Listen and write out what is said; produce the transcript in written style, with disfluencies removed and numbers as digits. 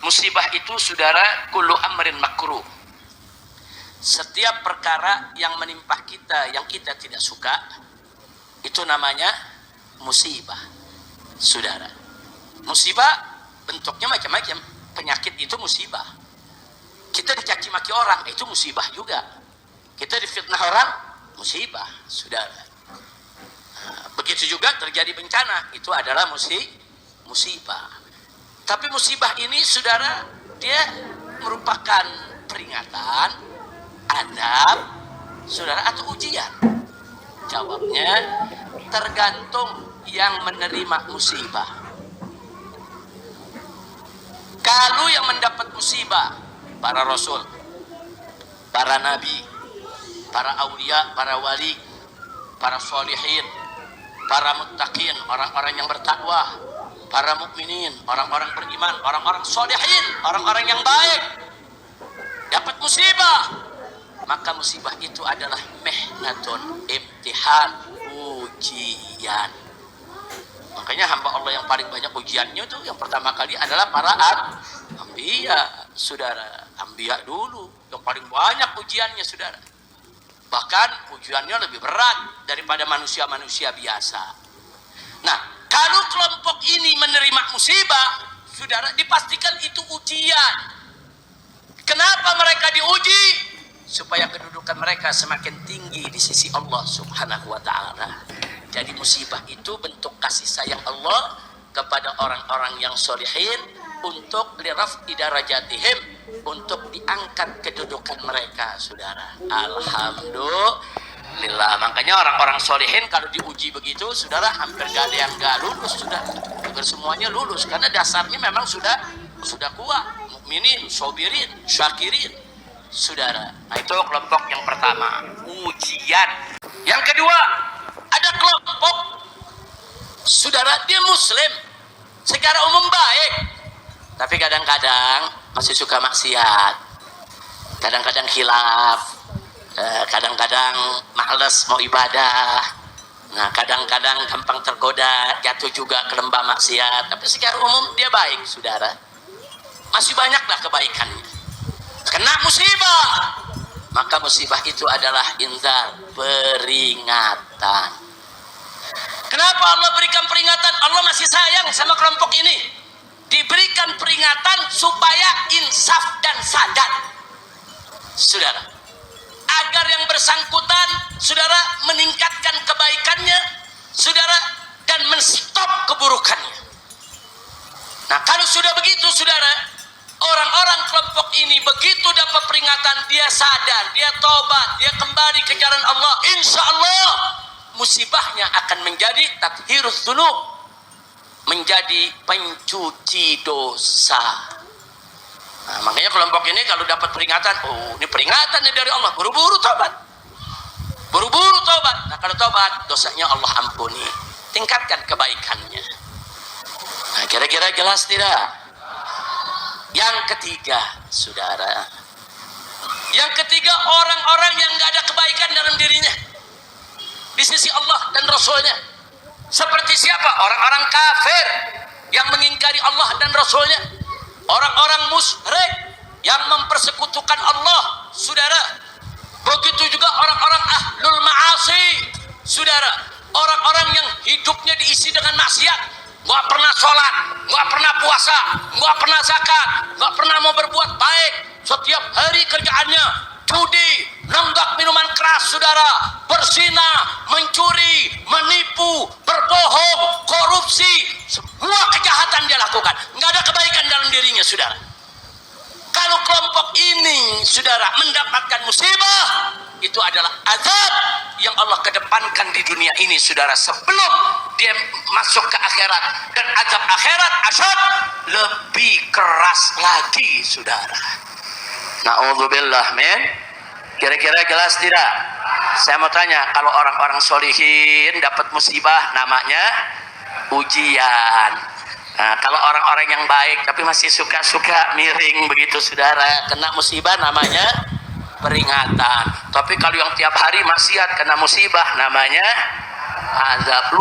Musibah itu saudara kullu amrin makruh. Setiap perkara yang menimpa kita yang kita tidak suka itu namanya musibah. Saudara, musibah bentuknya macam-macam. Penyakit itu musibah. Kita dicaci maki orang itu musibah juga. Kita difitnah orang musibah, saudara. Begitu juga terjadi bencana, itu adalah musibah. Tapi musibah ini saudara, dia merupakan peringatan, adab, saudara, atau ujian. Jawabnya tergantung yang menerima musibah. Kalau yang mendapat musibah, para rasul, para nabi, para aulia, para wali, para solihin, para muttaqin, orang-orang yang bertakwa, para mukminin, orang-orang beriman, orang-orang solihin, orang-orang yang baik, dapat musibah, maka musibah itu adalah mihnatun, imtihan, ujian. Makanya hamba Allah yang paling banyak ujiannya itu yang pertama kali adalah para anbiya, saudara. Anbiya dulu yang paling banyak ujiannya, saudara. Bahkan ujiannya lebih berat daripada manusia-manusia biasa. Nah, kalau kelompok ini menerima musibah, saudara, dipastikan itu ujian. Kenapa mereka diuji? Supaya kedudukan mereka semakin tinggi di sisi Allah Subhanahu wa ta'ala. Jadi musibah itu bentuk kasih sayang Allah kepada orang-orang yang sholihin untuk liraf'i darajatihim, untuk diangkat kedudukan mereka, saudara. Alhamdulillah. Makanya orang-orang sholihin kalau diuji begitu, saudara, hampir gak ada yang gak lulus, sudah. Hampir semuanya lulus karena dasarnya memang sudah kuat. Mukminin, sobirin, syakirin, saudara. Nah, itu kelompok yang pertama, ujian. Yang kedua, ada kelompok saudara, dia muslim secara umum baik, tapi kadang-kadang masih suka maksiat, kadang-kadang khilaf, kadang-kadang malas mau ibadah, nah kadang-kadang gampang tergoda, jatuh juga ke lembah maksiat. Tapi secara umum dia baik, saudara. Masih banyaklah kebaikannya. Kena musibah, maka musibah itu adalah inzar, peringatan. Kenapa Allah berikan peringatan? Allah masih sayang sama kelompok ini. Diberikan peringatan supaya insaf dan sadar, saudara, agar yang bersangkutan, saudara, meningkatkan kebaikannya, saudara, dan menstop keburukannya. Nah, kalau sudah begitu, saudara, orang-orang kelompok ini begitu dapat peringatan, dia sadar, dia tobat, dia kembali ke jalan Allah, insya Allah musibahnya akan menjadi tathhiruz dzunub, menjadi pencuci dosa. Nah, makanya kelompok ini kalau dapat peringatan, oh ini peringatan dari Allah, buru-buru tobat, buru-buru tobat. Nah, kalau tobat, dosanya Allah ampuni, tingkatkan kebaikannya. Nah, kira-kira jelas tidak? Yang ketiga, saudara, yang ketiga, orang-orang yang nggak ada kebaikan dalam dirinya di sisi Allah dan Rasulnya. Seperti siapa? Orang-orang kafir yang mengingkari Allah dan Rasulnya, orang-orang musyrik yang mempersekutukan Allah, saudara. Begitu juga orang-orang ahlul ma'asi, saudara, orang-orang yang hidupnya diisi dengan maksiat, nggak pernah sholat, nggak pernah puasa, nggak pernah zakat, nggak pernah mau berbuat baik. Setiap hari kerjaannya judi, nenggak minuman keras, saudara, berzina, mencuri, menipu, berbohong, korupsi, semua kejahatan dia lakukan. Nggak ada kebaikan dalam dirinya, saudara. Kalau kelompok ini, saudara, mendapatkan musibah, itu adalah azab yang Allah kedepankan di dunia ini, saudara, sebelum dia masuk ke akhirat. Dan azab akhirat asyad, lebih keras lagi, saudara. Na'udzubillah, men. Kira-kira jelas tidak? Saya mau tanya, kalau orang-orang sholihin dapat musibah, namanya ujian. Nah, kalau orang-orang yang baik tapi masih suka-suka miring begitu, saudara, kena musibah, namanya peringatan. Tapi kalau yang tiap hari maksiat kena musibah, namanya azab.